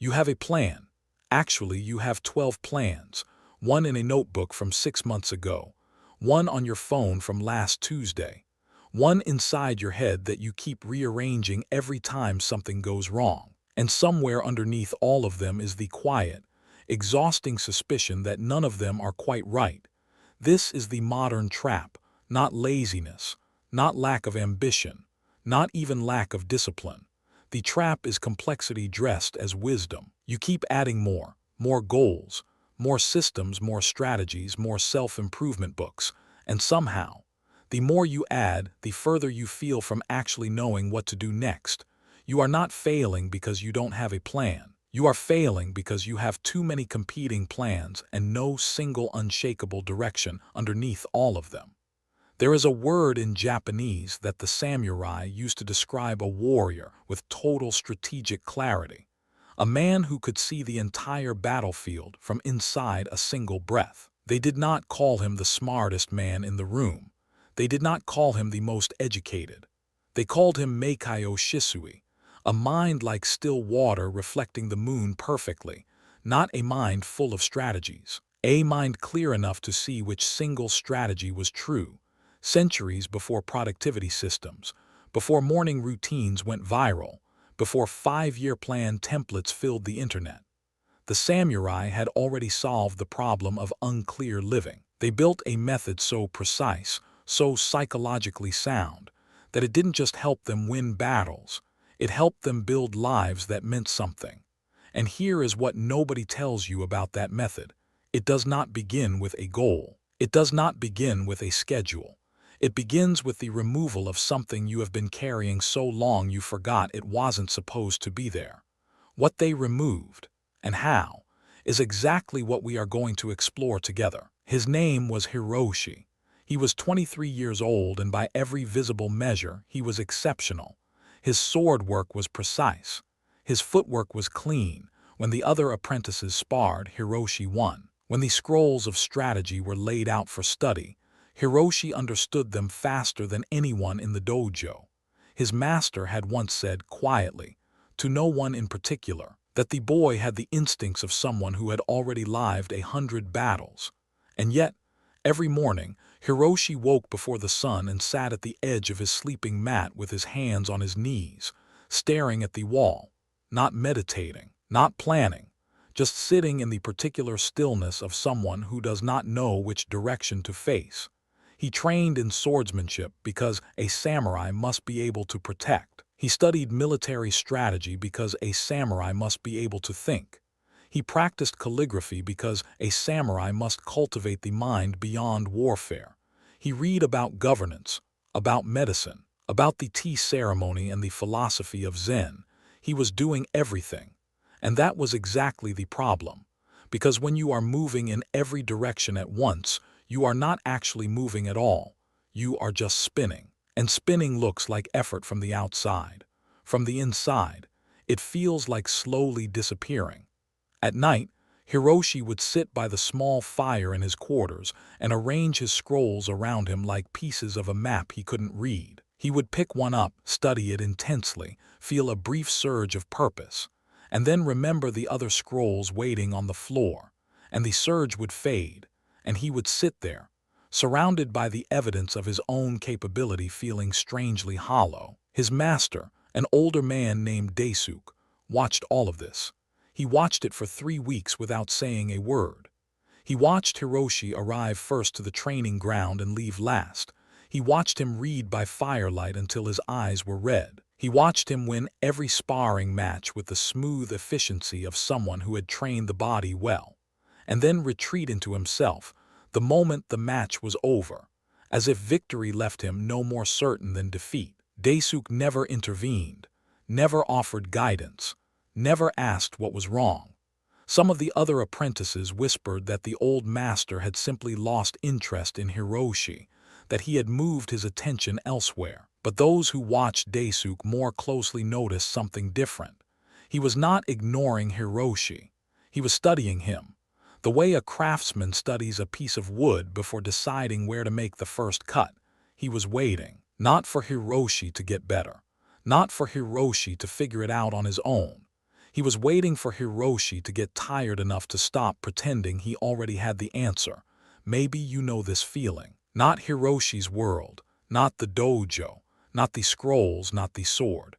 You have a plan. Actually, you have 12 plans, one in a notebook from 6 months ago, one on your phone from last Tuesday, one inside your head that you keep rearranging every time something goes wrong. And somewhere underneath all of them is the quiet, exhausting suspicion that none of them are quite right. This is the modern trap, not laziness, not lack of ambition, not even lack of discipline. The trap is complexity dressed as wisdom. You keep adding more goals, more systems, more strategies, more self-improvement books, and somehow, the more you add, the further you feel from actually knowing what to do next. You are not failing because you don't have a plan. You are failing because you have too many competing plans and no single unshakable direction underneath all of them. There is a word in Japanese that the samurai used to describe a warrior with total strategic clarity, a man who could see the entire battlefield from inside a single breath. They did not call him the smartest man in the room. They did not call him the most educated. They called him Meikayo Shisui, a mind like still water reflecting the moon perfectly, not a mind full of strategies. A mind clear enough to see which single strategy was true, centuries before productivity systems, before morning routines went viral, before 5-year plan templates filled the internet. The samurai had already solved the problem of unclear living. They built a method so precise, so psychologically sound, that it didn't just help them win battles, it helped them build lives that meant something. And here is what nobody tells you about that method. It does not begin with a goal. It does not begin with a schedule. It begins with the removal of something you have been carrying so long you forgot it wasn't supposed to be there. What they removed, and how, is exactly what we are going to explore together. His name was Hiroshi. He was 23 years old, and by every visible measure, he was exceptional. His sword work was precise. His footwork was clean. When the other apprentices sparred, Hiroshi won. When the scrolls of strategy were laid out for study, Hiroshi understood them faster than anyone in the dojo. His master had once said quietly, to no one in particular, that the boy had the instincts of someone who had already lived 100 battles. And yet, every morning, Hiroshi woke before the sun and sat at the edge of his sleeping mat with his hands on his knees, staring at the wall, not meditating, not planning, just sitting in the particular stillness of someone who does not know which direction to face. He trained in swordsmanship because a samurai must be able to protect. He studied military strategy because a samurai must be able to think. He practiced calligraphy because a samurai must cultivate the mind beyond warfare. He read about governance, about medicine, about the tea ceremony and the philosophy of Zen. He was doing everything. And that was exactly the problem. Because when you are moving in every direction at once, you are not actually moving at all. You are just spinning. And spinning looks like effort from the outside. From the inside, it feels like slowly disappearing. At night, Hiroshi would sit by the small fire in his quarters and arrange his scrolls around him like pieces of a map he couldn't read. He would pick one up, study it intensely, feel a brief surge of purpose, and then remember the other scrolls waiting on the floor, and the surge would fade, and he would sit there, surrounded by the evidence of his own capability, feeling strangely hollow. His master, an older man named Daisuke, watched all of this. He watched it for 3 weeks without saying a word. He watched Hiroshi arrive first to the training ground and leave last. He watched him read by firelight until his eyes were red. He watched him win every sparring match with the smooth efficiency of someone who had trained the body well, and then retreat into himself the moment the match was over, as if victory left him no more certain than defeat. Daisuke never intervened, never offered guidance, never asked what was wrong. Some of the other apprentices whispered that the old master had simply lost interest in Hiroshi, that he had moved his attention elsewhere. But those who watched Daisuke more closely noticed something different. He was not ignoring Hiroshi. He was studying him, the way a craftsman studies a piece of wood before deciding where to make the first cut. He was waiting, not for Hiroshi to get better, not for Hiroshi to figure it out on his own. He was waiting for Hiroshi to get tired enough to stop pretending he already had the answer. Maybe you know this feeling. Not Hiroshi's world, not the dojo, not the scrolls, not the sword,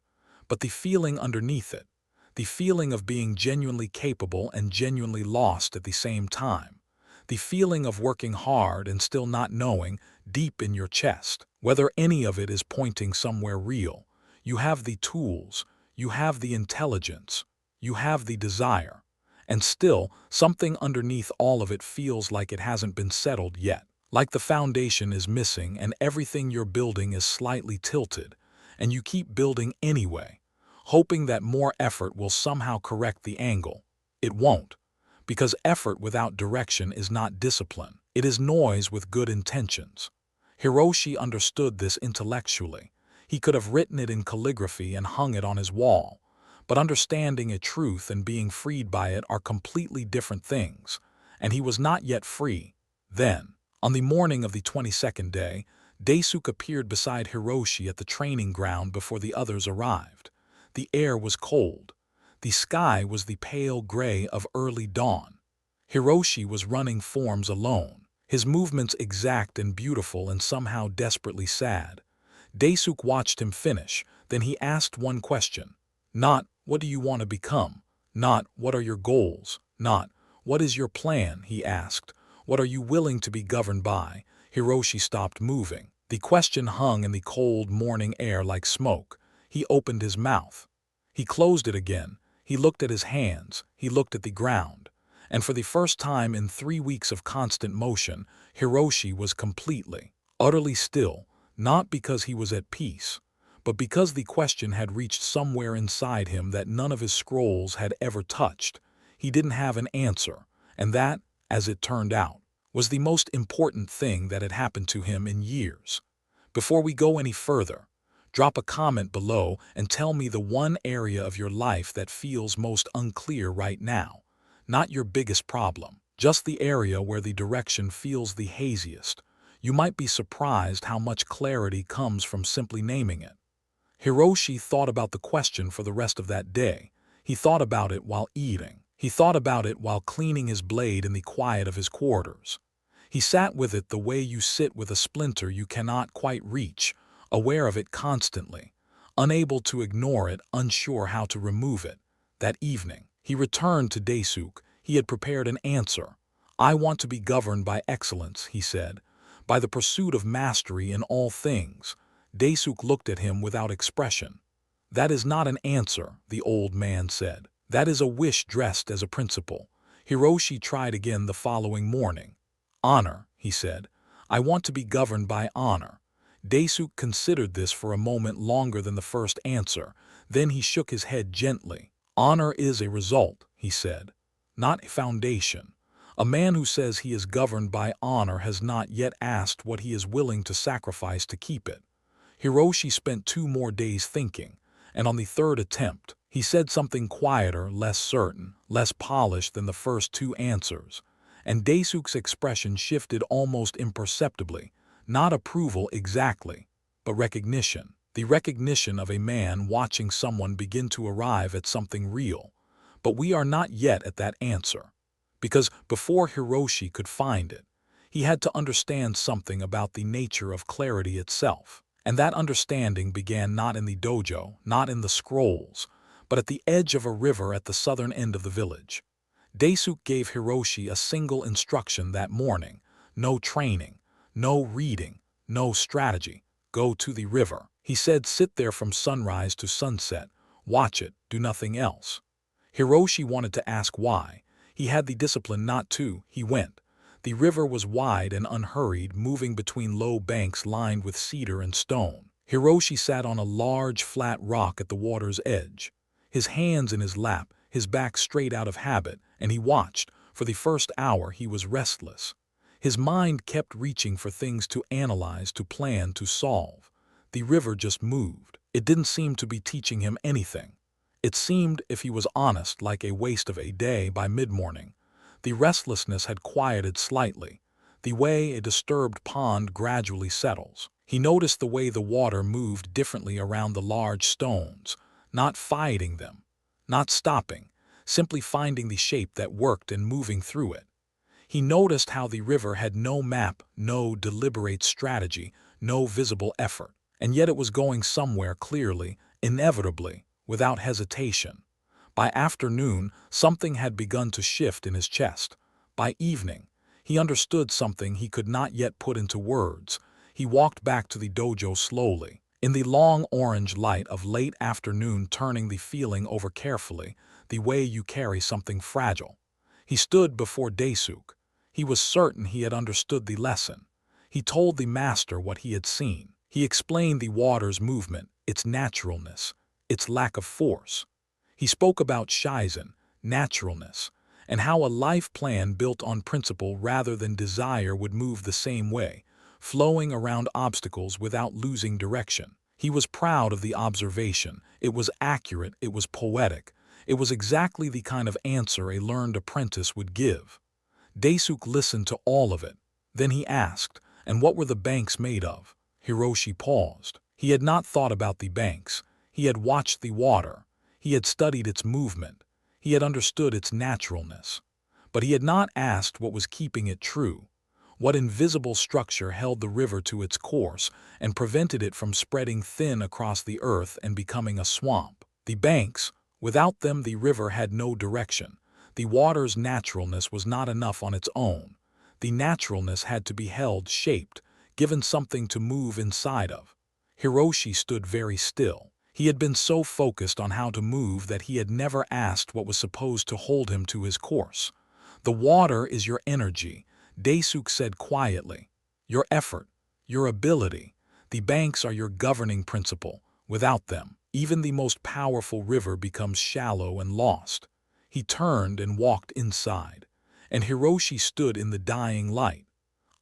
but the feeling underneath it. The feeling of being genuinely capable and genuinely lost at the same time. The feeling of working hard and still not knowing, deep in your chest, whether any of it is pointing somewhere real. You have the tools, you have the intelligence, you have the desire, and still something underneath all of it feels like it hasn't been settled yet. Like the foundation is missing and everything you're building is slightly tilted, and you keep building anyway, hoping that more effort will somehow correct the angle. It won't, because effort without direction is not discipline. It is noise with good intentions. Hiroshi understood this intellectually. He could have written it in calligraphy and hung it on his wall. But understanding a truth and being freed by it are completely different things, and he was not yet free. Then, on the morning of the 22nd day, Daisuke appeared beside Hiroshi at the training ground before the others arrived. The air was cold. The sky was the pale gray of early dawn. Hiroshi was running forms alone, his movements exact and beautiful and somehow desperately sad. Daisuke watched him finish, then he asked one question. Not, what do you want to become? Not, what are your goals? Not, what is your plan? He asked. What are you willing to be governed by? Hiroshi stopped moving. The question hung in the cold morning air like smoke. He opened his mouth. He closed it again. He looked at his hands. He looked at the ground. And for the first time in 3 weeks of constant motion, Hiroshi was completely, utterly still, not because he was at peace, but because the question had reached somewhere inside him that none of his scrolls had ever touched. He didn't have an answer, and that, as it turned out, was the most important thing that had happened to him in years. Before we go any further, drop a comment below and tell me the one area of your life that feels most unclear right now. Not your biggest problem, just the area where the direction feels the haziest. You might be surprised how much clarity comes from simply naming it. Hiroshi thought about the question for the rest of that day. He thought about it while eating. He thought about it while cleaning his blade in the quiet of his quarters. He sat with it the way you sit with a splinter you cannot quite reach, aware of it constantly, unable to ignore it, unsure how to remove it. That evening, he returned to Daisuke. He had prepared an answer. I want to be governed by excellence, he said, by the pursuit of mastery in all things. Daisuke looked at him without expression. That is not an answer, the old man said. That is a wish dressed as a principle. Hiroshi tried again the following morning. Honor, he said. I want to be governed by honor. Daisuke considered this for a moment longer than the first answer. Then he shook his head gently. Honor is a result, he said, not a foundation. A man who says he is governed by honor has not yet asked what he is willing to sacrifice to keep it. Hiroshi spent 2 more days thinking, and on the 3rd attempt, he said something quieter, less certain, less polished than the first 2 answers, and Daisuke's expression shifted almost imperceptibly, not approval exactly, but recognition, the recognition of a man watching someone begin to arrive at something real. But we are not yet at that answer, because before Hiroshi could find it, he had to understand something about the nature of clarity itself. And that understanding began not in the dojo, not in the scrolls, but at the edge of a river at the southern end of the village. Daisuke gave Hiroshi a single instruction that morning: no training, no reading, no strategy. Go to the river. He said, sit there from sunrise to sunset. Watch it, do nothing else. Hiroshi wanted to ask why. He had the discipline not to. He went. The river was wide and unhurried, moving between low banks lined with cedar and stone. Hiroshi sat on a large, flat rock at the water's edge, his hands in his lap, his back straight out of habit, and he watched. For the first hour he was restless. His mind kept reaching for things to analyze, to plan, to solve. The river just moved. It didn't seem to be teaching him anything. It seemed, if he was honest, like a waste of a day by mid-morning. The restlessness had quieted slightly, the way a disturbed pond gradually settles. He noticed the way the water moved differently around the large stones, not fighting them, not stopping, simply finding the shape that worked and moving through it. He noticed how the river had no map, no deliberate strategy, no visible effort, and yet it was going somewhere clearly, inevitably, without hesitation. By afternoon, something had begun to shift in his chest. By evening, he understood something he could not yet put into words. He walked back to the dojo slowly, in the long orange light of late afternoon, turning the feeling over carefully, the way you carry something fragile. He stood before Daisuke. He was certain he had understood the lesson. He told the master what he had seen. He explained the water's movement, its naturalness, its lack of force. He spoke about Shizen, naturalness, and how a life plan built on principle rather than desire would move the same way, flowing around obstacles without losing direction. He was proud of the observation. It was accurate, it was poetic. It was exactly the kind of answer a learned apprentice would give. Daisuke listened to all of it. Then he asked, "And what were the banks made of?" Hiroshi paused. He had not thought about the banks. He had watched the water. He had studied its movement. He had understood its naturalness. But he had not asked what was keeping it true. What invisible structure held the river to its course and prevented it from spreading thin across the earth and becoming a swamp? The banks. Without them, the river had no direction. The water's naturalness was not enough on its own. The naturalness had to be held, shaped, given something to move inside of. Hiroshi stood very still. He had been so focused on how to move that he had never asked what was supposed to hold him to his course. "The water is your energy," Daisuke said quietly. "Your effort, your ability. The banks are your governing principle. Without them, even the most powerful river becomes shallow and lost." He turned and walked inside, and Hiroshi stood in the dying light,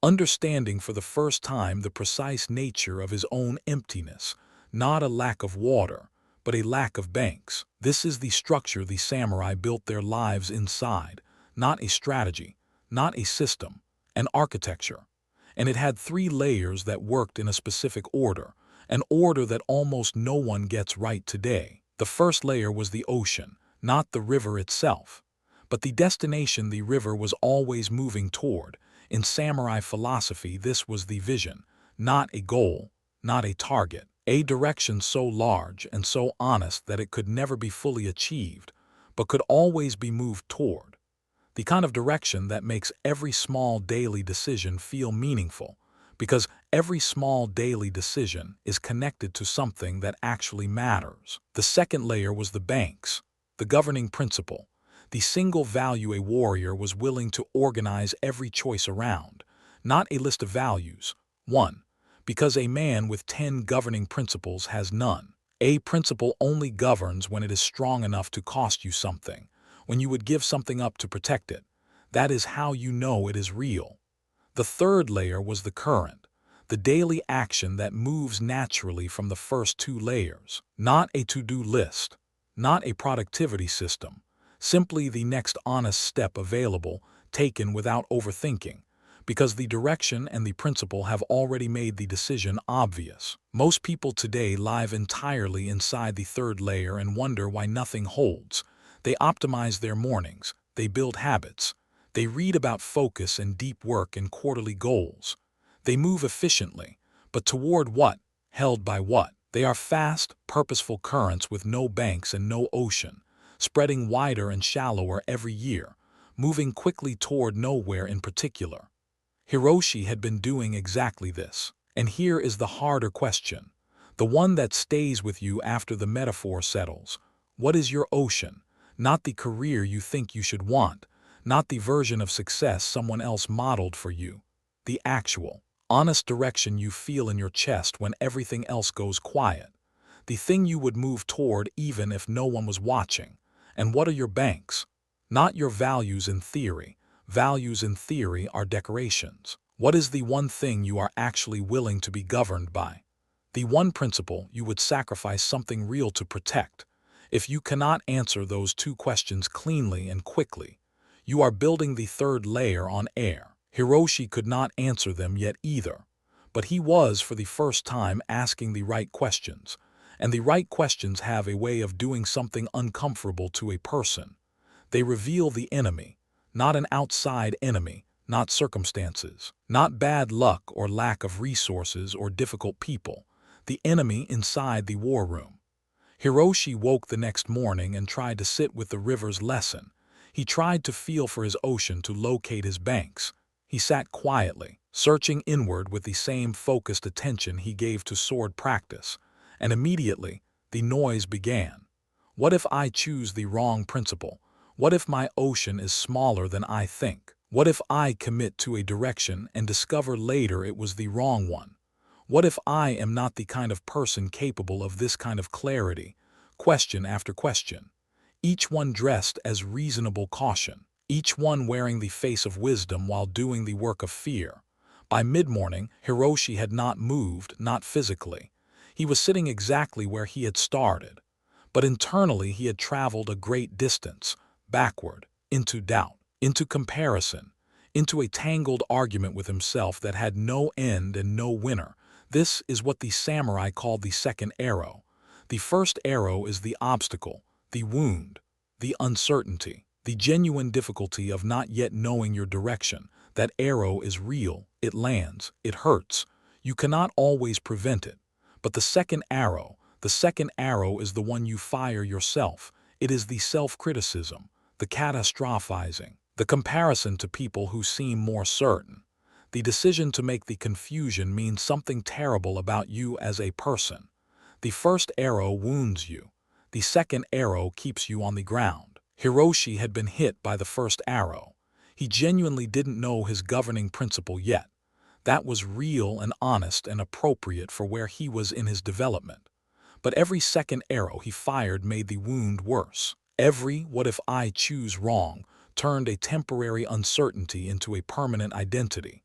understanding for the first time the precise nature of his own emptiness, not a lack of water, but a lack of banks. This is the structure the samurai built their lives inside, not a strategy, not a system, an architecture. And it had 3 layers that worked in a specific order, an order that almost no one gets right today. The first layer was the ocean, not the river itself, but the destination the river was always moving toward. In samurai philosophy, this was the vision, not a goal, not a target, a direction so large and so honest that it could never be fully achieved, but could always be moved toward. The kind of direction that makes every small daily decision feel meaningful, because every small daily decision is connected to something that actually matters. The second layer was the banks, the governing principle, the single value a warrior was willing to organize every choice around, not a list of values. 1. Because a man with 10 governing principles has none. A principle only governs when it is strong enough to cost you something, when you would give something up to protect it. That is how you know it is real. The third layer was the current, the daily action that moves naturally from the first 2 layers, not a to-do list, not a productivity system, simply the next honest step available, taken without overthinking, because the direction and the principle have already made the decision obvious. Most people today live entirely inside the third layer and wonder why nothing holds. They optimize their mornings, they build habits, they read about focus and deep work and quarterly goals. They move efficiently, but toward what? Held by what? They are fast, purposeful currents with no banks and no ocean, spreading wider and shallower every year, moving quickly toward nowhere in particular. Hiroshi had been doing exactly this. And here is the harder question, the one that stays with you after the metaphor settles. What is your ocean? Not the career you think you should want, not the version of success someone else modeled for you. The actual, honest direction you feel in your chest when everything else goes quiet. The thing you would move toward even if no one was watching. And what are your banks? Not your values in theory. Values in theory are decorations. What is the one thing you are actually willing to be governed by? The one principle you would sacrifice something real to protect. If you cannot answer those 2 questions cleanly and quickly, you are building the third layer on air. Hiroshi could not answer them yet either, but he was for the first time asking the right questions, And the right questions have a way of doing something uncomfortable to a person. They reveal the enemy, not an outside enemy, not circumstances, not bad luck or lack of resources or difficult people, the enemy inside the war room. Hiroshi woke the next morning and tried to sit with the river's lesson. He tried to feel for his ocean to locate his banks. He sat quietly, searching inward with the same focused attention he gave to sword practice. And immediately, the noise began. What if I choose the wrong principle? What if my ocean is smaller than I think? What if I commit to a direction and discover later it was the wrong one? What if I am not the kind of person capable of this kind of clarity? Question after question. Each one dressed as reasonable caution. Each one wearing the face of wisdom while doing the work of fear. By mid-morning, Hiroshi had not moved, not physically. He was sitting exactly where he had started. But internally he had traveled a great distance, backward, into doubt, into comparison, into a tangled argument with himself that had no end and no winner. This is what the samurai called the second arrow. The first arrow is the obstacle, the wound, the uncertainty, the genuine difficulty of not yet knowing your direction. That arrow is real, it lands, it hurts. You cannot always prevent it. But the second arrow is the one you fire yourself. It is the self-criticism, the catastrophizing, the comparison to people who seem more certain. The decision to make the confusion means something terrible about you as a person. The first arrow wounds you. The second arrow keeps you on the ground. Hiroshi had been hit by the first arrow. He genuinely didn't know his governing principle yet. That was real and honest and appropriate for where he was in his development. But every second arrow he fired made the wound worse. Every "what if I choose wrong" turned a temporary uncertainty into a permanent identity.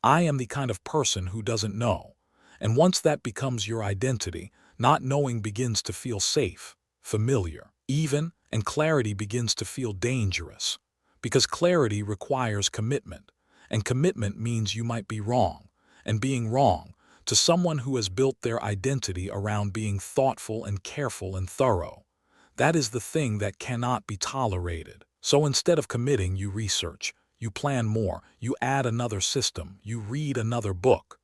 I am the kind of person who doesn't know. And once that becomes your identity, not knowing begins to feel safe, familiar, even, and clarity begins to feel dangerous. Because clarity requires commitment, and commitment means you might be wrong, and being wrong, to someone who has built their identity around being thoughtful and careful and thorough. That is the thing that cannot be tolerated. So instead of committing, you research, you plan more, you add another system, you read another book.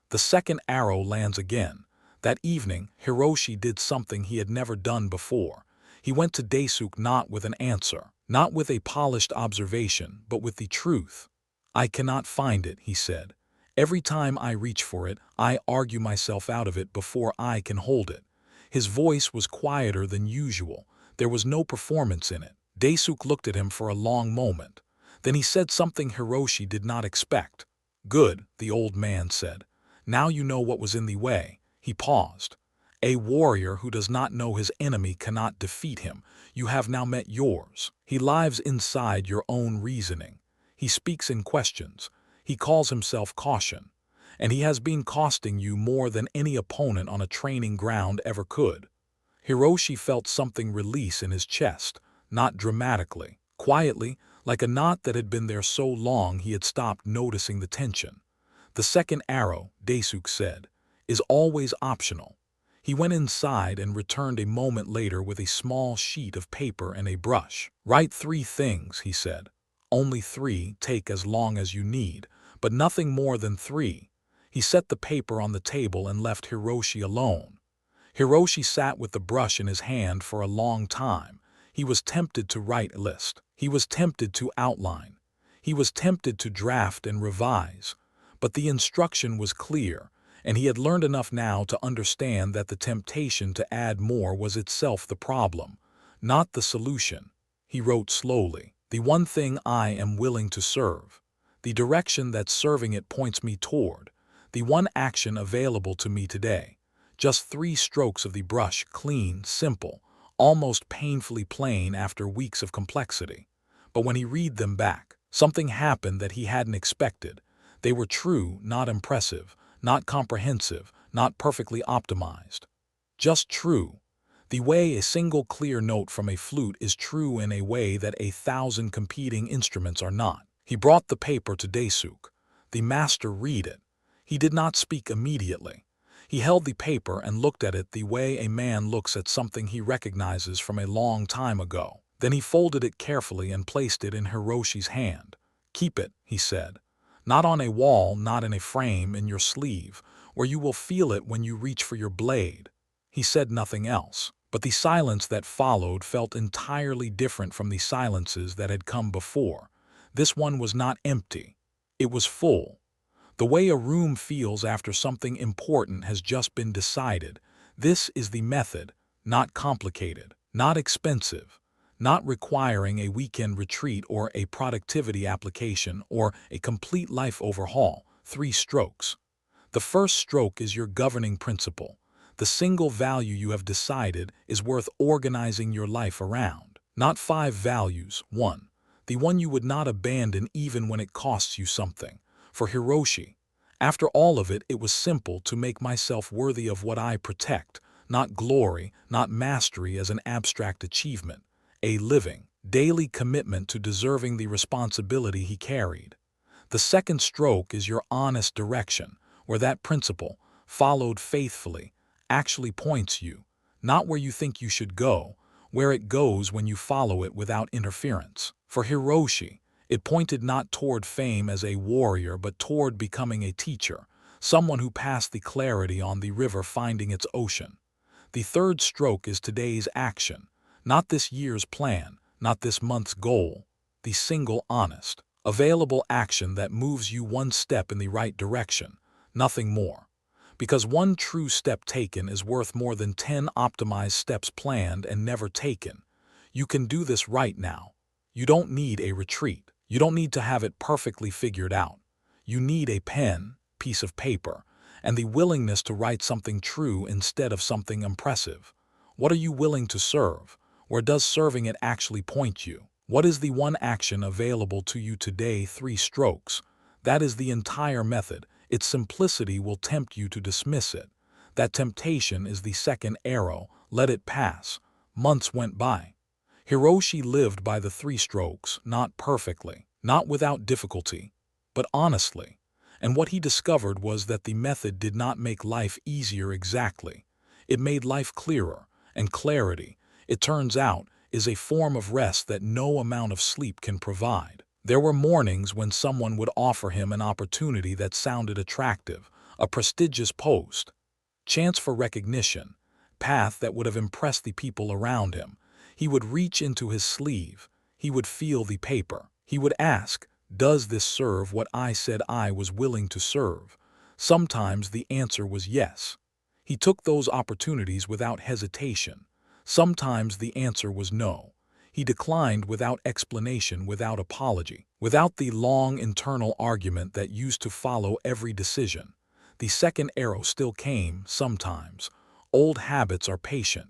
The second arrow lands again. That evening, Hiroshi did something he had never done before. He went to Daisuke not with an answer, not with a polished observation, but with the truth. I cannot find it, he said. Every time I reach for it, I argue myself out of it before I can hold it. His voice was quieter than usual. There was no performance in it. Daisuke looked at him for a long moment. Then he said something Hiroshi did not expect. Good, the old man said. Now you know what was in the way. He paused. A warrior who does not know his enemy cannot defeat him. You have now met yours. He lives inside your own reasoning. He speaks in questions. He calls himself caution. And he has been costing you more than any opponent on a training ground ever could. Hiroshi felt something release in his chest, not dramatically, quietly, like a knot that had been there so long he had stopped noticing the tension. The second arrow, Daisuke said, is always optional. He went inside and returned a moment later with a small sheet of paper and a brush. Write 3 things, he said. Only 3, take as long as you need, but nothing more than 3. He set the paper on the table and left Hiroshi alone. Hiroshi sat with the brush in his hand for a long time. He was tempted to write a list. He was tempted to outline. He was tempted to draft and revise. But the instruction was clear, and he had learned enough now to understand that the temptation to add more was itself the problem, not the solution. He wrote slowly, the one thing I am willing to serve, the direction that serving it points me toward, the one action available to me today. Just 3 strokes of the brush, clean, simple, almost painfully plain after weeks of complexity. But when he read them back, something happened that he hadn't expected. They were true, not impressive, not comprehensive, not perfectly optimized. Just true. The way a single clear note from a flute is true in a way that 1,000 competing instruments are not. He brought the paper to Daisuke. The master read it. He did not speak immediately. He held the paper and looked at it the way a man looks at something he recognizes from a long time ago. Then he folded it carefully and placed it in Hiroshi's hand. "Keep it," he said. "Not on a wall, not in a frame, in your sleeve, where you will feel it when you reach for your blade." He said nothing else, but the silence that followed felt entirely different from the silences that had come before. This one was not empty. It was full. The way a room feels after something important has just been decided. This is the method, not complicated, not expensive, not requiring a weekend retreat or a productivity application or a complete life overhaul. 3 strokes. The first stroke is your governing principle. The single value you have decided is worth organizing your life around. Not 5 values, 1. The one you would not abandon even when it costs you something. For Hiroshi, after all of it, it was simple to make myself worthy of what I protect, not glory, not mastery as an abstract achievement, a living, daily commitment to deserving the responsibility he carried. The second stroke is your honest direction, where that principle, followed faithfully, actually points you, not where you think you should go, where it goes when you follow it without interference. For Hiroshi, it pointed not toward fame as a warrior but toward becoming a teacher, someone who passed the clarity on the river finding its ocean. The third stroke is today's action, not this year's plan, not this month's goal, the single honest, available action that moves you one step in the right direction, nothing more. Because one true step taken is worth more than 10 optimized steps planned and never taken. You can do this right now. You don't need a retreat. You don't need to have it perfectly figured out. You need a pen, piece of paper, and the willingness to write something true instead of something impressive. What are you willing to serve? Where does serving it actually point you? What is the one action available to you today? 3 strokes. That is the entire method. Its simplicity will tempt you to dismiss it. That temptation is the second arrow. Let it pass. Months went by. Hiroshi lived by the 3 strokes, not perfectly, not without difficulty, but honestly. And what he discovered was that the method did not make life easier exactly. It made life clearer, and clarity, it turns out, is a form of rest that no amount of sleep can provide. There were mornings when someone would offer him an opportunity that sounded attractive, a prestigious post, chance for recognition, path that would have impressed the people around him. He would reach into his sleeve. He would feel the paper. He would ask, "Does this serve what I said I was willing to serve?" Sometimes the answer was yes. He took those opportunities without hesitation. Sometimes the answer was no. He declined without explanation, without apology, without the long internal argument that used to follow every decision. The second arrow still came, sometimes. Old habits are patient.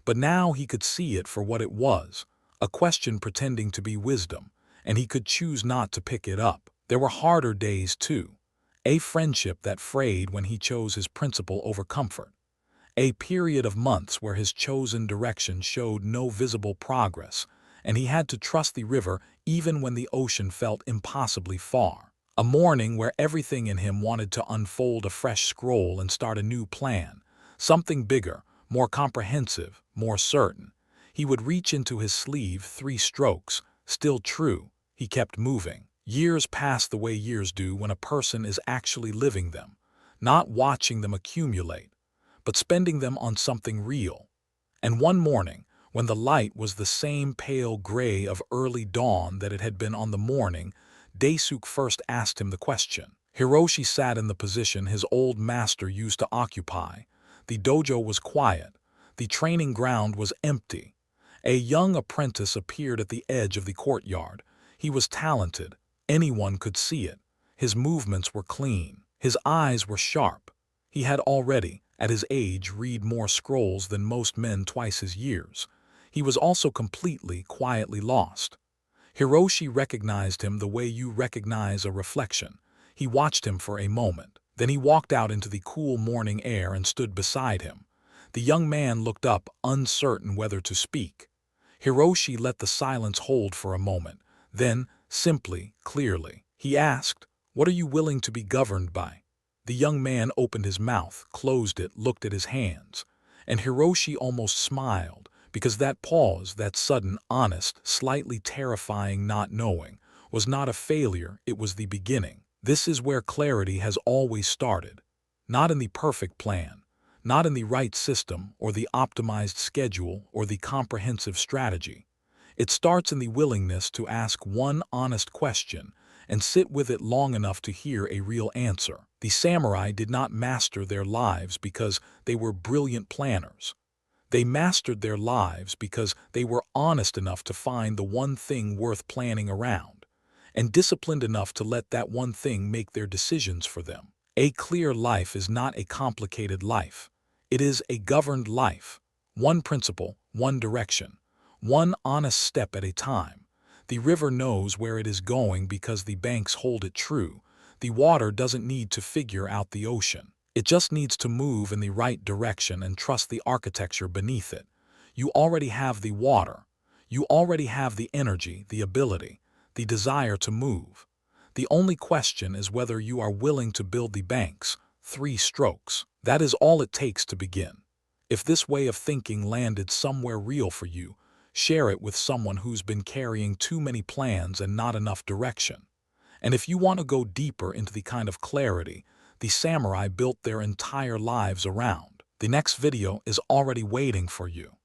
But now he could see it for what it was, a question pretending to be wisdom, and he could choose not to pick it up. There were harder days too. A friendship that frayed when he chose his principle over comfort. A period of months where his chosen direction showed no visible progress, and he had to trust the river even when the ocean felt impossibly far. A morning where everything in him wanted to unfold a fresh scroll and start a new plan, something bigger, more comprehensive, more certain. He would reach into his sleeve, 3 strokes, still true. He kept moving. Years passed the way years do when a person is actually living them, not watching them accumulate, but spending them on something real. And one morning, when the light was the same pale gray of early dawn that it had been on the morning, Daisuke first asked him the question. Hiroshi sat in the position his old master used to occupy. The dojo was quiet. The training ground was empty. A young apprentice appeared at the edge of the courtyard. He was talented. Anyone could see it. His movements were clean. His eyes were sharp. He had already, at his age, read more scrolls than most men twice his years. He was also completely, quietly lost. Hiroshi recognized him the way you recognize a reflection. He watched him for a moment. Then he walked out into the cool morning air and stood beside him. The young man looked up, uncertain whether to speak. Hiroshi let the silence hold for a moment. Then, simply, clearly, he asked, "What are you willing to be governed by?" The young man opened his mouth, closed it, looked at his hands. And Hiroshi almost smiled, because that pause, that sudden, honest, slightly terrifying not knowing, was not a failure, it was the beginning. This is where clarity has always started. Not in the perfect plan, not in the right system or the optimized schedule or the comprehensive strategy. It starts in the willingness to ask one honest question and sit with it long enough to hear a real answer. The samurai did not master their lives because they were brilliant planners. They mastered their lives because they were honest enough to find the one thing worth planning around, and disciplined enough to let that one thing make their decisions for them. A clear life is not a complicated life. It is a governed life. One principle, one direction, one honest step at a time. The river knows where it is going because the banks hold it true. The water doesn't need to figure out the ocean. It just needs to move in the right direction and trust the architecture beneath it. You already have the water. You already have the energy, the ability, the desire to move. The only question is whether you are willing to build the banks, 3 strokes. That is all it takes to begin. If this way of thinking landed somewhere real for you, share it with someone who's been carrying too many plans and not enough direction. And if you want to go deeper into the kind of clarity the samurai built their entire lives around, the next video is already waiting for you.